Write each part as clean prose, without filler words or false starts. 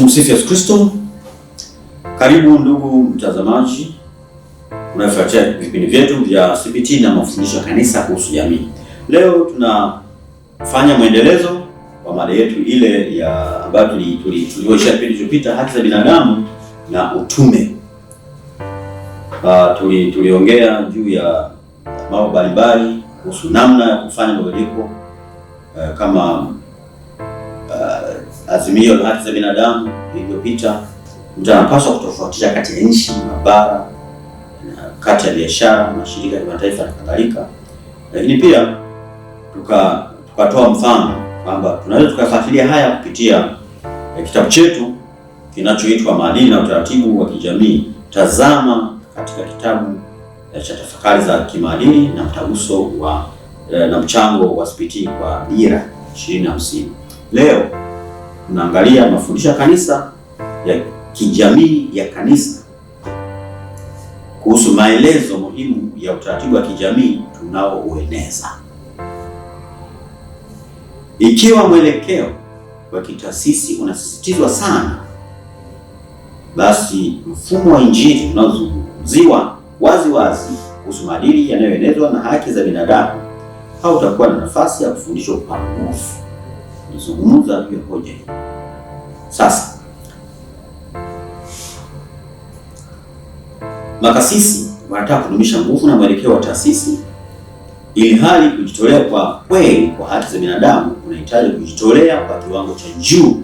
Tumsifu Yesu Kristo. Karibu ndugu mtazamaji unayefuatia vipindi vyetu vya CBT na mafundisho ya kanisa kuhusu jamii. Leo tunafanya mwendelezo wa mada yetu ile ya ambayo tulioishia kipindi kilichopita, haki za binadamu na utume. Tuliongea juu ya mambo mbalimbali kuhusu namna ya kufanya mabadiliko kama azimio la haki za binadamu lililopita. Mtu anapaswa kutofautisha kati ya nchi, mabara, kati ya biashara, mashirika ya kimataifa na kadhalika. Lakini pia tukatoa mfano kwamba tunaweza tukafuatilia haya kupitia kitabu chetu kinachoitwa Maadili na Utaratibu wa Kijamii. Tazama katika kitabu cha tafakari za kimaadili na mtaguso wa na mchango wa CBT kwa dira 2050. Leo tunaangalia mafundisho ya kanisa ya kijamii ya kanisa kuhusu maelezo muhimu ya utaratibu wa kijamii tunaoueneza. Ikiwa mwelekeo wa kitaasisi unasisitizwa sana, basi mfumo wa Injili unaozungumziwa wazi wazi kuhusu maadili yanayoenezwa na haki za binadamu hautakuwa na nafasi ya kufundishwa kwa nguvu. Nizungumza juu ya hoja hii. Sasa, makasisi wanataka kudumisha nguvu na mwelekeo wa taasisi, ili hali kujitolea kwa kweli kwa haki za binadamu kunahitaji kujitolea kwa kiwango cha juu.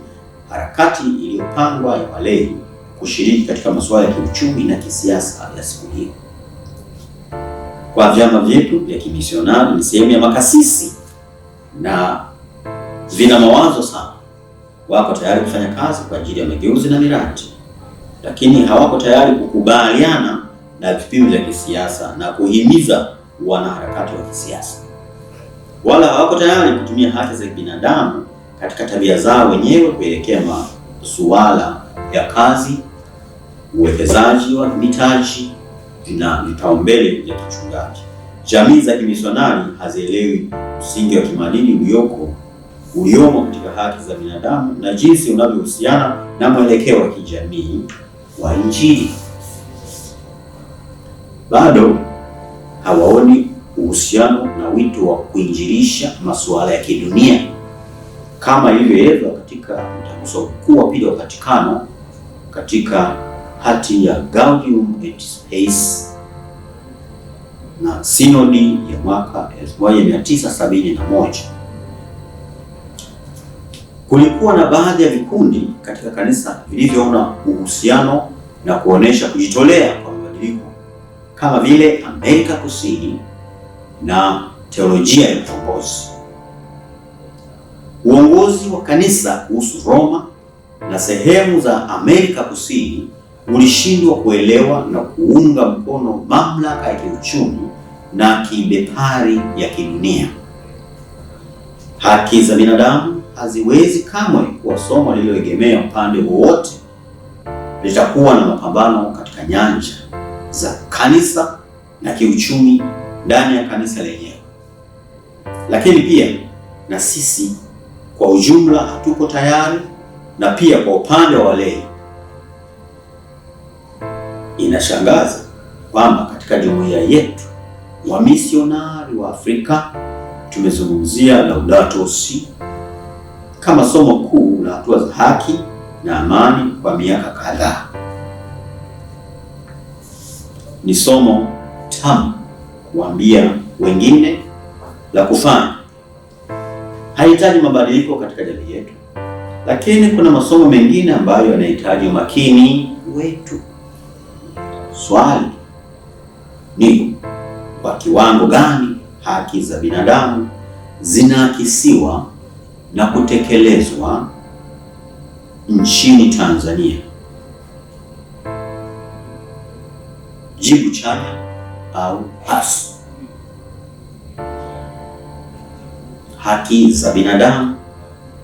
Harakati iliyopangwa ya walei kushiriki katika masuala ya kiuchumi na kisiasa ya siku hiyo. Kwa vyama vyetu vya kimisionari ni sehemu ya makasisi na vina mawazo sana. Wako tayari kufanya kazi kwa ajili ya mageuzi na miradi, lakini hawako tayari kukubaliana na vipimo vya kisiasa na kuhimiza wanaharakati wa kisiasa, wala hawako tayari kutumia haki za binadamu katika tabia zao wenyewe kuelekea masuala ya kazi, uwekezaji wa mitaji na vipaumbele vya kichungaji. Jamii za kimisionari hazielewi msingi wa kimaadili uliomo katika haki za binadamu na jinsi unavyohusiana na mwelekeo wa kijamii wa Injili. Bado hawaoni uhusiano na wito wa kuinjilisha masuala ya kidunia kama ilivyoelezwa katika mtaguso mkuu wa pili wa Vatikano katika hati ya Gaudium et Spes na sinodi ya mwaka 1971. Kulikuwa na baadhi ya vikundi katika kanisa vilivyoona uhusiano na kuonesha kujitolea kwa mabadiliko kama vile Amerika Kusini na teolojia ya ukombozi. Uongozi wa kanisa kuhusu Roma na sehemu za Amerika Kusini ulishindwa kuelewa na kuunga mkono mamlaka ya kiuchumi na kibepari ya kidunia. Haki za binadamu haziwezi kamwe kuwa somo lililoegemea upande wowote. Litakuwa na mapambano katika nyanja za kanisa na kiuchumi ndani ya kanisa lenyewe. Lakini pia na sisi kwa ujumla hatuko tayari, na pia kwa upande wa walei. Inashangaza kwamba katika jumuiya yetu wa misionari wa Afrika tumezungumzia Laudato Si kama somo kuu la hatua za haki na amani kwa miaka kadhaa. Ni somo tamu kuambia wengine la kufanya. Haihitaji mabadiliko katika jamii yetu, lakini kuna masomo mengine ambayo yanahitaji umakini wetu. Swali ni kwa kiwango gani haki za binadamu zinaakisiwa na kutekelezwa nchini Tanzania? Jibu chanya au hasi. Haki za binadamu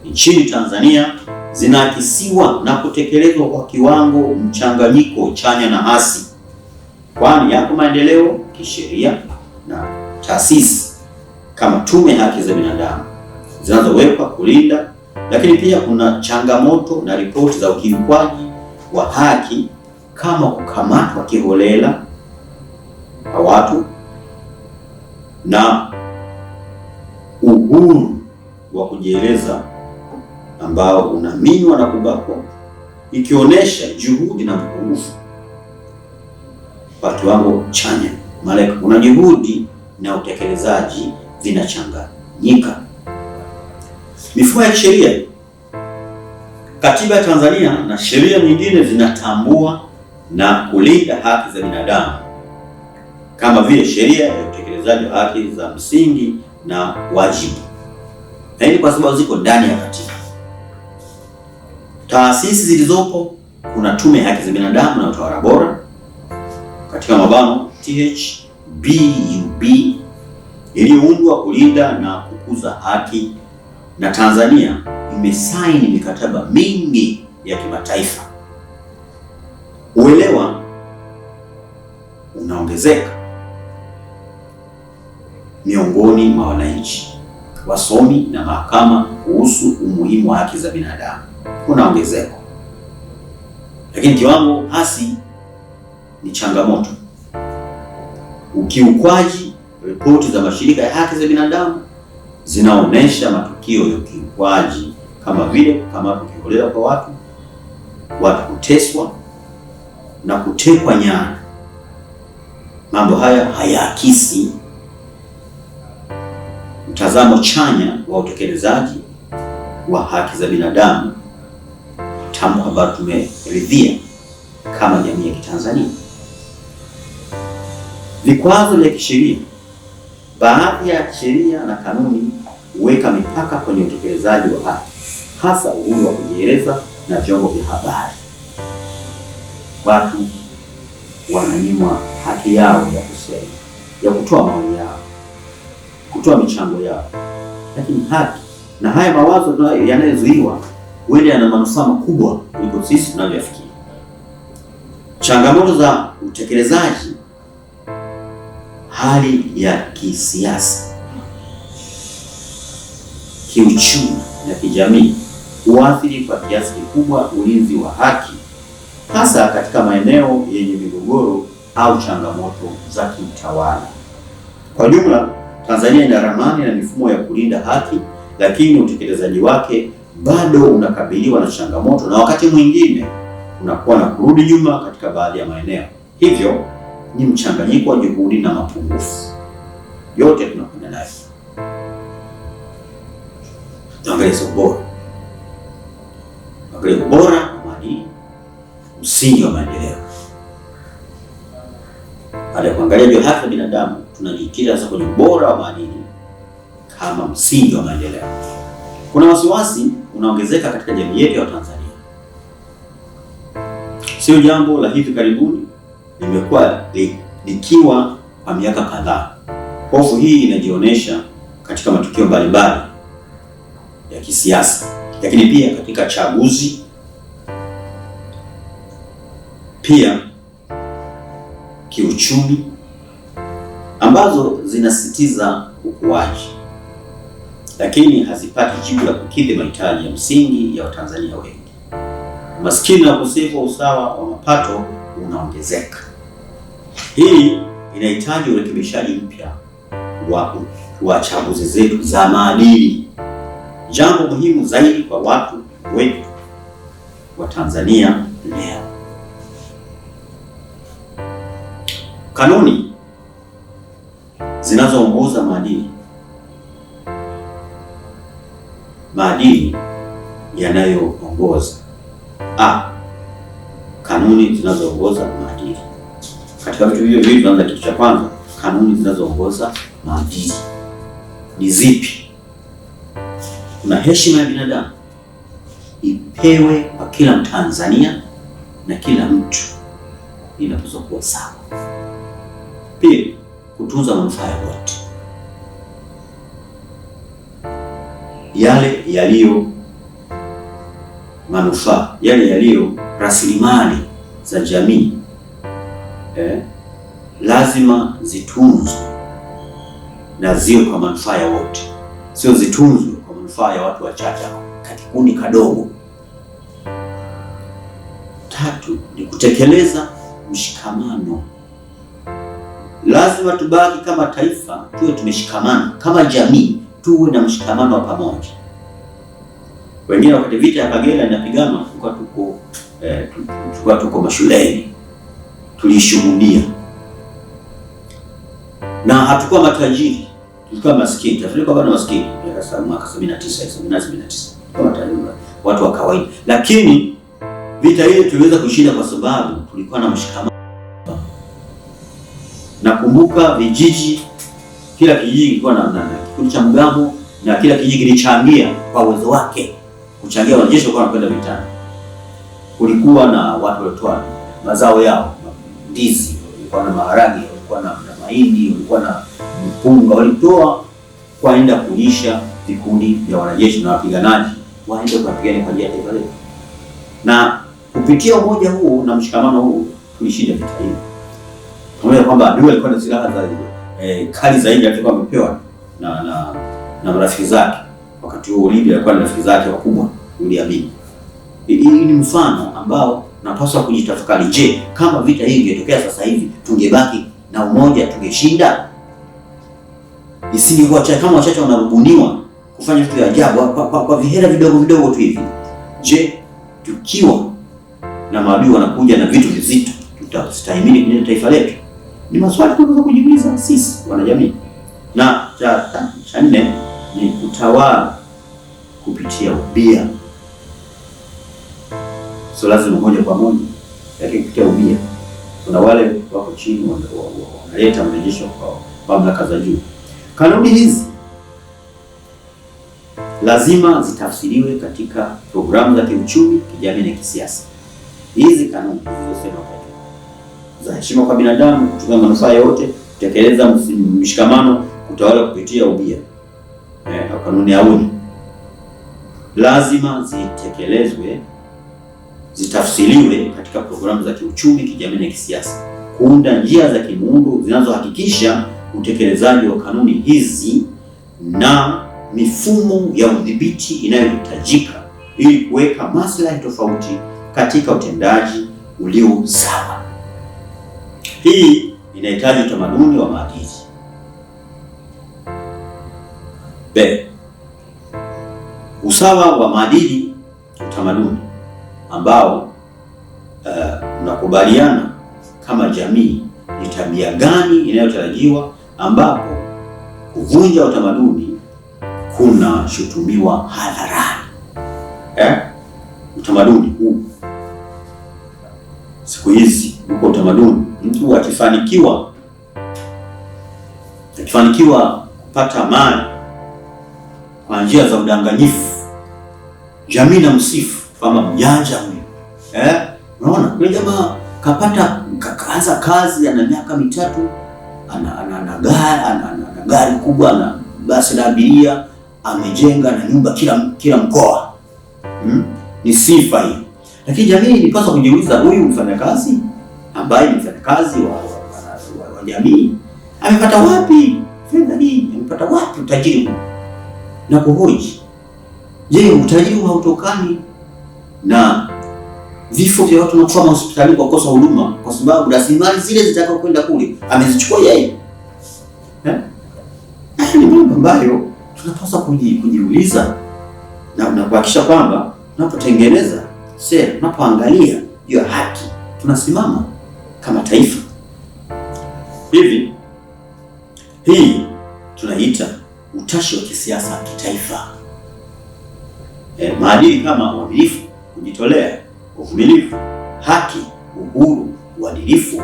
nchini Tanzania zinaakisiwa na kutekelezwa kwa kiwango mchanganyiko chanya na hasi, kwani yako maendeleo kisheria na taasisi kama Tume ya Haki za Binadamu zinazowekwa kulinda Lakini pia kuna changamoto na ripoti za ukiukwaji wa haki kama kukamatwa kiholela kwa watu na uhuru wa kujieleza ambao unaminywa na kubakwa, ikionyesha juhudi na upungufu kwa kiwango chanya. Maana kuna juhudi na utekelezaji vinachanganyika. Mifumo ya kisheria, katiba ya Tanzania na sheria nyingine zinatambua na kulinda haki za binadamu kama vile sheria ya utekelezaji wa haki za msingi na wajibu. Na hili kwa sababu ziko ndani ya katiba. Taasisi zilizopo, kuna Tume ya Haki za Binadamu na Utawala Bora katika mabano THBUB, iliyoundwa kulinda na kukuza haki, na Tanzania imesaini mikataba mingi ya kimataifa. Uelewa unaongezeka miongoni mwa wananchi, wasomi na mahakama kuhusu umuhimu wa haki za binadamu kuna ongezeko, lakini kiwango hasi ni changamoto. Ukiukwaji, ripoti za mashirika ya haki za binadamu zinaonesha matukio ya ukiukwaji kama vile kukamatwa kiholela kwa watu kuteswa na kutekwa nyara. Mambo haya hayaakisi mtazamo chanya wa utekelezaji wa haki za binadamu, tamko ambalo tumeridhia kama jamii ya Kitanzania. Vikwazo vya kisheria. Baadhi ya sheria na kanuni huweka mipaka kwenye utekelezaji wa haki, hasa uhuru wa kujieleza na vyombo vya habari. Watu wananyimwa haki yao ya kusema, ya kutoa maoni yao, kutoa michango yao. Lakini haki na haya mawazo yanayozuiwa huenda yana manufaa makubwa kuliko sisi tunavyofikiria. Changamoto za utekelezaji. Hali ya kisiasa, kiuchumi na kijamii huathiri kwa kiasi kikubwa ulinzi wa haki, hasa katika maeneo yenye migogoro au changamoto za kiutawala. Kwa jumla, Tanzania ina ramani na mifumo ya kulinda haki, lakini utekelezaji wake bado unakabiliwa na changamoto, na wakati mwingine unakuwa na kurudi nyuma katika baadhi ya maeneo. Hivyo ni mchanganyiko wa juhudi na mapungufu, yote tunakwenda nayo. Tuangalie ubora. Tuangalie ubora wa maadili, msingi wa maendeleo. Baada ya kuangalia juu haki za binadamu, tunajikita sasa kwenye ubora wa maadili kama msingi wa maendeleo. Kuna wasiwasi unaongezeka katika jamii yetu ya Tanzania. Sio jambo la hivi karibuni, limekuwa likiwa kwa miaka kadhaa. Hofu hii inajionyesha katika matukio mbalimbali ya kisiasa, lakini pia katika chaguzi, pia kiuchumi, ambazo zinasisitiza ukuaji, lakini hazipati jibu la kukidhi mahitaji ya msingi ya Watanzania wengi. Umaskini na ukosefu wa usawa wa mapato unaongezeka. Hii inahitaji urekebishaji mpya wa chaguzi zetu za maadili, jambo muhimu zaidi kwa watu wetu wa Tanzania leo. Kanuni zinazoongoza maadili. Maadili yanayoongoza. Kanuni zinazoongoza maadili. Katika vitu hivyo viwili, tunaanza kitu cha kwanza, kanuni zinazoongoza maadili ni zipi? Kuna heshima ya binadamu ipewe kwa kila Mtanzania na kila mtu inapaswa kuwa sawa. Pili, kutunza manufaa ya wote, yale yaliyo manufaa, yale yaliyo rasilimali za jamii lazima zitunzwe na ziwe kwa manufaa ya wote, sio zitunzwe kwa manufaa ya watu wachache kakikundi kadogo. 3 ni kutekeleza mshikamano. Lazima tubaki kama taifa, tuwe tumeshikamana kama jamii, tuwe na mshikamano wa pamoja. Wengine wakati vita ya Kagera inapigana, tulikuwa tuko mashuleni, tulishuhudia, na hatukuwa matajiri, tulikuwa maskini. Tulikuwa bado maskini mwaka 79 kama watu wa kawaida, lakini vita ile tuliweza kushinda kwa sababu tulikuwa na mshikamano. Nakumbuka vijiji, kila kijiji kilikuwa na kikundi cha mgambo, na kila kijiji kilichangia kwa uwezo wake kuchangia wanajeshi walikuwa wanakwenda vitani. Kulikuwa na watu walitoa mazao yao, ndizi, walikuwa na maharage, walikuwa na mahindi, walikuwa na mpunga, walitoa kwaenda kulisha vikundi vya wanajeshi na wapiganaji waende kupigana kwa ajili ya taifa letu. Na kupitia umoja huu na mshikamano huu tulishinda vita hili. Pamoja kwamba adui alikuwa na silaha za kali zaidi alikuwa amepewa na marafiki zake. Wakati huo Libya alikuwa na rafiki zake wakubwa, Idi Amin. Hii ni mfano ambao napaswa kujitafakari. Je, kama vita hii ingetokea sasa hivi, tungebaki na umoja, tungeshinda? Isingekuwa kama wachache wanarubuniwa kufanya vitu vya ajabu kwa vihela vidogo vidogo tu hivi. Je, tukiwa na maadui wanakuja na vitu vizito, tutastahimili kulinda taifa letu? Ni maswali tunaweza kujiuliza sisi wanajamii. Na cha 4 ni kutawala kupitia ubia. So lazima moja kwa moja, lakini kupitia ubia. Kuna wale wako chini wanaleta mrejesho kwa mamlaka za juu. Kanuni hizi lazima zitafsiriwe katika programu za kiuchumi, kijamii na kisiasa. Hizi kanuni zilizosema za heshima kwa binadamu, kutunza manufaa yote, kutekeleza mshikamano, kutawala kupitia ubia, kanuni ya UNI, lazima zitekelezwe, zitafsiriwe katika programu za kiuchumi, kijamii na kisiasa, kuunda njia za kimuundo zinazohakikisha utekelezaji wa kanuni hizi na mifumo ya udhibiti inayohitajika ili kuweka maslahi tofauti katika utendaji ulio sawa. Hii inahitaji utamaduni wa maadili. B. Usawa wa maadili, utamaduni ambao unakubaliana kama jamii ni tabia gani inayotarajiwa, ambapo kuvunja utamaduni kuna shutumiwa hadharani. Utamaduni huu siku hizi uko utamaduni, mtu akifanikiwa kupata mali kwa njia za udanganyifu, jamii na msifu kama mjanja huyu. Unaona, yule jamaa kaanza kazi, ana miaka 3, ana gari kubwa, na basi la abiria, amejenga na nyumba kila mkoa. Ni sifa hii. Lakini jamii ilipaswa kujiuliza, huyu mfanyakazi ambaye ni mfanyakazi wa jamii amepata wapi fedha hii? Amepata wapi utajiri huu? Na kuhoji, je, utajiri hautokani na vifo vya watu wanakufa hospitalini kwa kukosa huduma, kwa sababu rasilimali zile zitakao kwenda kule amezichukua yeye? Ni mambo ambayo tunapaswa kujiuliza na kuhakikisha kwamba tunapotengeneza sera, tunapoangalia juu ya haki, tunasimama kama taifa. Hivi hii tunaita utashi wa kisiasa kitaifa. Maadili kama uaminifu, kujitolea, uvumilivu, haki, uhuru, uadilifu,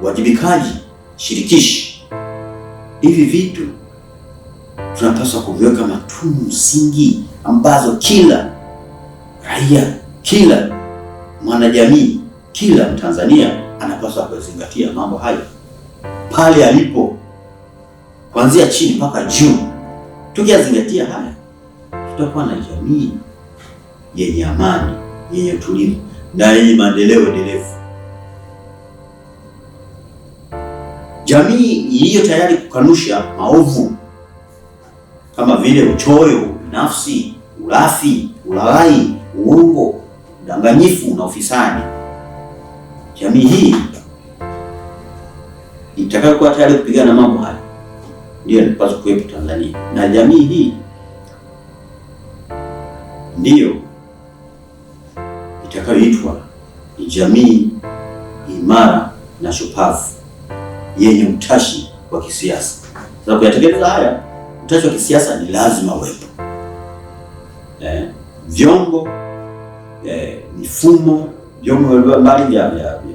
uwajibikaji, shirikishi. Hivi vitu tunapaswa kuviweka kama tunu msingi ambazo kila raia, kila mwanajamii, kila Mtanzania anapaswa kuzingatia mambo hayo pale alipo, kuanzia chini mpaka juu. Tukiyazingatia haya, tutakuwa na jamii yenye amani, yenye utulivu na yenye maendeleo endelevu. Jamii iliyo tayari kukanusha maovu kama vile uchoyo, binafsi, ulafi, ulaghai, uongo, udanganyifu na ufisadi. Jamii hii itakayokuwa tayari kupigana mambo haya ndiyo inapaswa kuwepo Tanzania, na jamii hii ndiyo itakayoitwa ni jamii imara na shupavu yenye utashi wa kisiasa. Sasa kuyatekeleza haya, utashi wa kisiasa ni lazima uwepo. Vyombo, mifumo, vyombo mbalimbali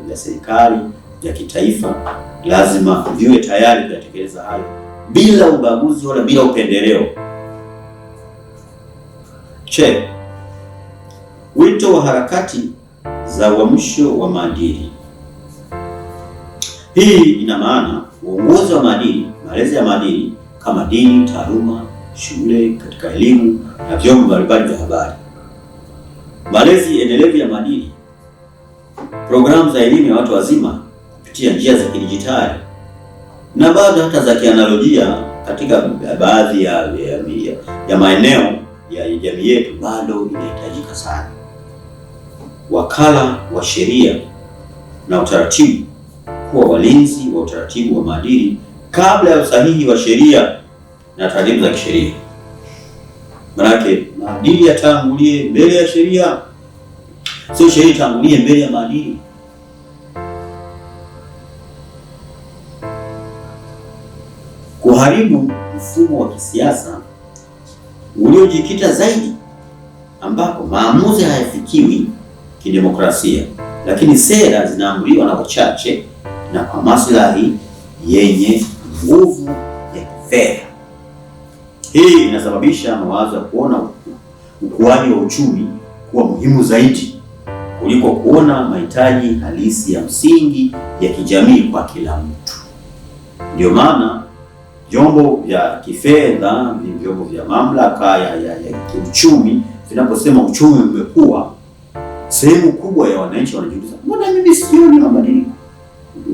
vya serikali, vya kitaifa lazima viwe tayari kuyatekeleza hayo bila ubaguzi wala bila upendeleo. Wito wa harakati za uamsho wa maadili. Hii ina maana uongozi wa maadili, malezi ya maadili kama dini, taaluma, shule, katika elimu na vyombo mbalimbali vya habari. Malezi endelevu ya maadili, programu za elimu ya watu wazima kupitia njia za kidijitali na bado hata za kianalojia katika baadhi ya maeneo ya jamii yetu bado inahitajika sana. Wakala wa sheria na utaratibu kuwa walinzi wa utaratibu wa maadili kabla ya usahihi wa sheria na taratibu za kisheria. Manake maadili yatangulie mbele ya sheria, sio sheria itangulie mbele ya maadili. Kuharibu mfumo wa kisiasa uliojikita zaidi, ambapo maamuzi hayafikiwi kidemokrasia, lakini sera zinaamuliwa na wachache na kwa maslahi yenye nguvu ya kifedha. Hii inasababisha mawazo ya kuona ukuaji wa uchumi kuwa muhimu zaidi kuliko kuona mahitaji halisi ya msingi ya kijamii kwa kila mtu. Ndio maana vyombo vya kifedha, vyombo vya mamlaka ya kiuchumi vinaposema uchumi umekuwa, sehemu kubwa ya wananchi wanajiuliza, mbona mimi sioni mabadiliko?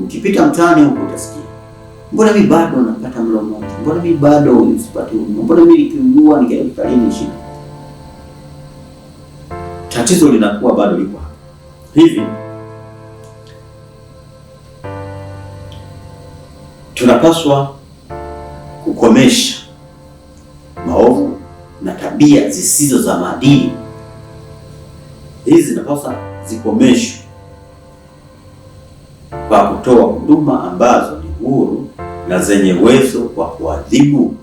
Ukipita mtaani huko utasikia, mbona mimi bado napata mlo mmoja, mbona mimi bado sipati huduma, mbona mimi nikiugua nikienda hospitalini shida. Tatizo linakuwa bado liko hapa. Hivi tunapaswa kukomesha maovu na tabia zisizo za maadili. Hizi zinapaswa zikomeshwe kwa kutoa huduma ambazo ni huru na zenye uwezo wa kuadhibu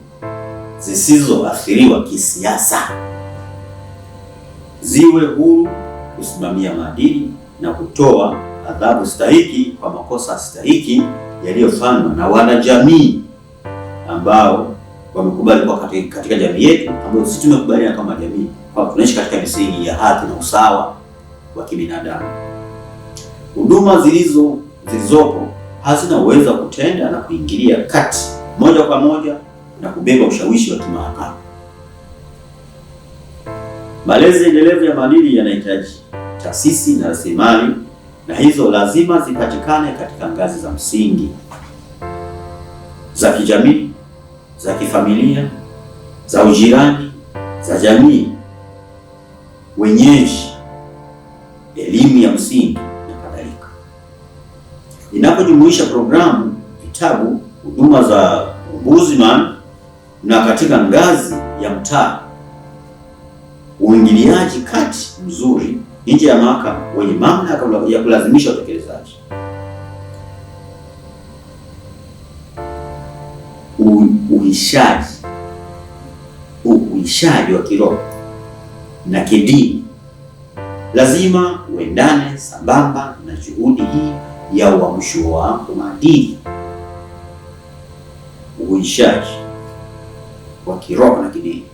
zisizoathiriwa kisiasa. Ziwe huru kusimamia maadili na kutoa adhabu stahiki kwa makosa stahiki yaliyofanywa na wanajamii ambao wamekubali kwa katika jamii yetu, ambao sisi tumekubaliana kama jamii kwa tunaishi katika misingi ya haki na usawa wa kibinadamu. Huduma zilizopo hazina uwezo wa kutenda na kuingilia kati moja kwa moja na kubeba ushawishi wa kimahakama. Malezi endelevu ya maadili yanahitaji taasisi na rasilimali, na hizo lazima zipatikane katika ngazi za msingi za kijamii, za kifamilia, za ujirani, za jamii wenyeji, elimu ya msingi na kadhalika. Inapojumuisha programu, vitabu, huduma za ombudsman na katika ngazi ya mtaa, uingiliaji kati mzuri nje ya mahakama wenye mamlaka ya kulazimisha utekelezaji. Uhuishaji wa kiroho na kidini lazima uendane sambamba na juhudi hii ya uamsho wa maadili. Uhuishaji wa kiroho na kidini,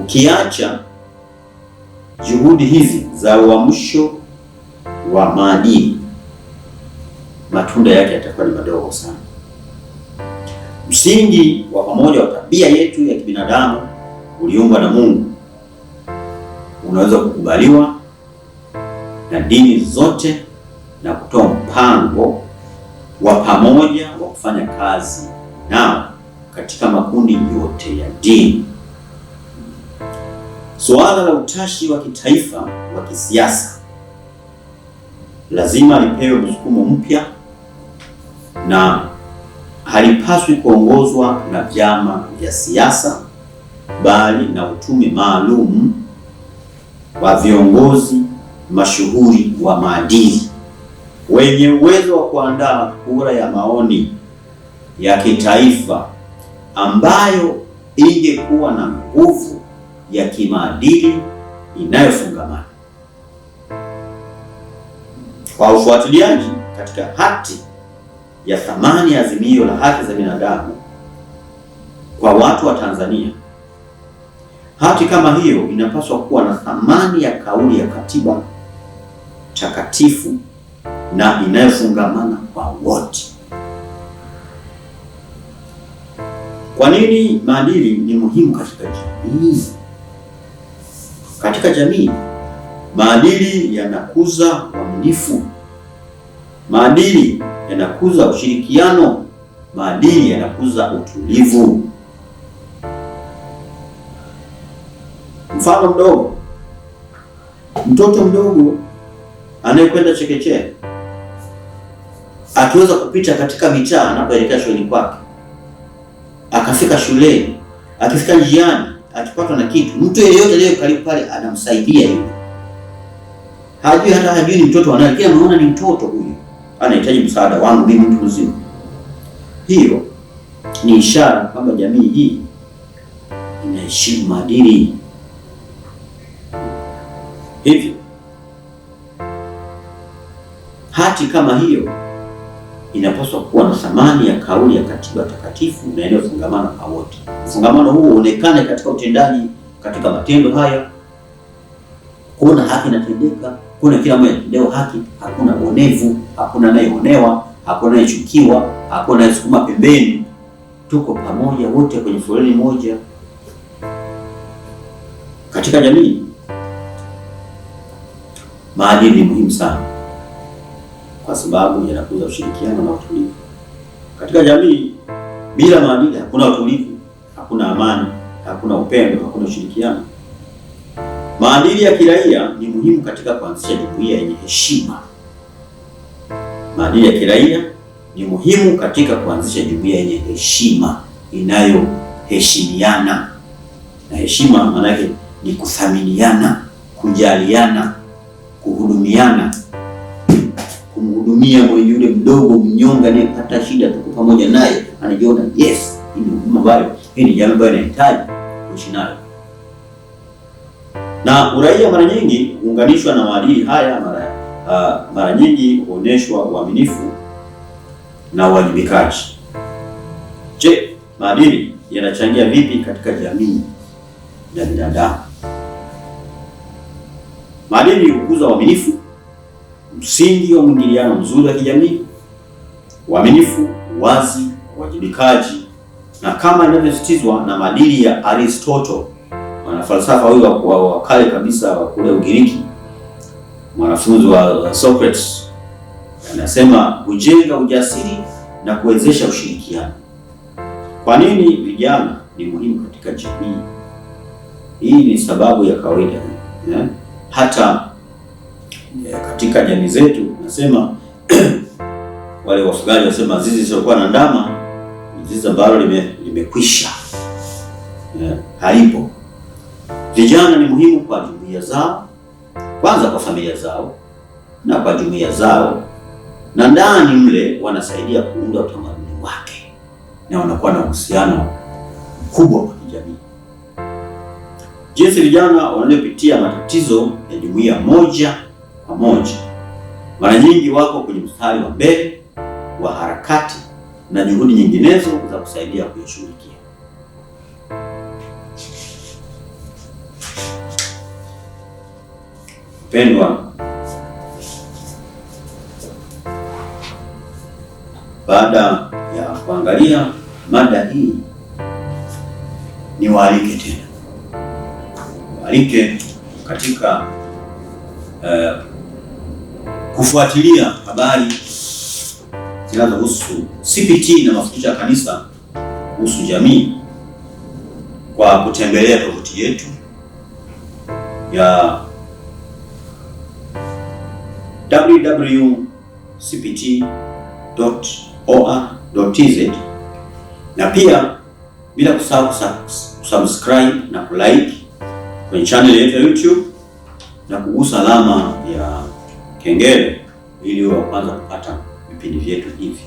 ukiacha juhudi hizi za uamsho wa maadili, matunda yake yatakuwa ni madogo sana. Msingi wa pamoja wa tabia yetu ya kibinadamu uliumbwa na Mungu unaweza kukubaliwa na dini zote na kutoa mpango wa pamoja wa kufanya kazi nao katika makundi yote ya dini. Suala la utashi wa kitaifa wa kisiasa lazima lipewe msukumo mpya na halipaswi kuongozwa na vyama vya siasa, bali na utume maalum wa viongozi mashuhuri wa maadili wenye uwezo wa kuandaa kura ya maoni ya kitaifa ambayo ingekuwa na nguvu ya kimaadili inayofungamana. Kwa ufuatiliaji katika hati ya thamani ya Azimio la Haki za Binadamu kwa watu wa Tanzania, hati kama hiyo inapaswa kuwa na thamani ya kauli ya katiba takatifu na inayofungamana kwa wote. Kwa nini maadili ni muhimu katika jamii? Katika jamii, maadili yanakuza uaminifu, maadili yanakuza ushirikiano, maadili yanakuza utulivu. Mfano mdogo, mtoto mdogo anayekwenda chekechea akiweza kupita katika mitaa anapoelekea shuleni kwake, akafika shuleni, akifika njiani akipatwa na kitu, mtu yeyote aliye karibu pale anamsaidia yule. Hajui ni mtoto anaye, kila mmoja ni mtoto huyu, anahitaji msaada wangu mimi mtu mzima. Hiyo ni ishara kwamba jamii hii inaheshimu maadili. Hivyo hati kama hiyo inapaswa kuwa na thamani ya kauli ya katiba takatifu na inayofungamana kwa wote. Mfungamano huu uonekane katika utendaji, katika matendo haya. Kuna haki inatendeka, kuna kila mmoja anatendewa haki, hakuna uonevu, hakuna anayeonewa, hakuna anayechukiwa, hakuna anayesukuma pembeni. Tuko pamoja wote kwenye foleni moja. Katika jamii, maadili ni muhimu sana kwa sababu yanakuza ushirikiano na utulivu. Katika jamii, bila maadili hakuna utulivu, hakuna amani, hakuna upendo, hakuna ushirikiano. Maadili ya kiraia ni muhimu katika kuanzisha jumuiya yenye heshima. Maadili ya kiraia ni muhimu katika kuanzisha jumuiya yenye heshima, inayoheshimiana. Na heshima maana yake ni kuthaminiana, kujaliana, kuhudumiana, kumhudumia mwenye yule mdogo mnyonge anayepata shida, tuko pamoja naye, anajiona yes, hii ni huduma ambayo, hii ni jambo ambalo inahitaji kuishi nayo. Na uraia mara nyingi huunganishwa na maadili haya, mara nyingi huoneshwa uaminifu na uwajibikaji. Je, maadili yanachangia vipi katika jamii ya binadamu? Maadili hukuza uaminifu, msingi wa mwingiliano mzuri wa kijamii. Uaminifu, uwazi, uwajibikaji, na kama inavyosisitizwa na maadili ya Aristotle, mwanafalsafa huyu wa kale kabisa wa kule Ugiriki, mwanafunzi wa Socrates, anasema hujenga ujasiri na kuwezesha ushirikiano. Kwa nini vijana ni muhimu katika jamii? Hii ni sababu ya kawaida. Hata katika jamii zetu nasema wale wafugaji wasema zizi lisiokuwa na ndama ni zizi ambalo limekwisha, haipo. Vijana ni muhimu kwa jumuiya zao, kwanza kwa familia zao na kwa jumuiya zao, na ndani mle wanasaidia kuunda utamaduni wake na wanakuwa na uhusiano mkubwa wa kijamii. Jinsi vijana wanayopitia matatizo ya jumuiya moja kwa moja, mara nyingi wako kwenye mstari wa mbele wa harakati na juhudi nyinginezo za kusaidia kuyashughulikia. Pendwa, baada ya kuangalia mada hii, niwaalike tena, niwaalike katika kufuatilia habari zinazohusu CPT na mafundisho ya kanisa kuhusu jamii kwa kutembelea tovuti yetu ya www.cpt.or.tz, na pia bila kusahau kusubscribe na kulike kwenye channel yetu ya YouTube na kugusa alama ya kengele ili uwe wa kwanza kupata vipindi vyetu hivi.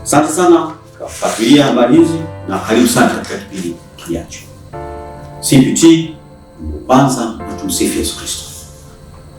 Asante sana kwa kufuatilia habari hizi na karibu sana katika kipindi kijacho. CPT kwanza, na tumsifu Yesu Kristo.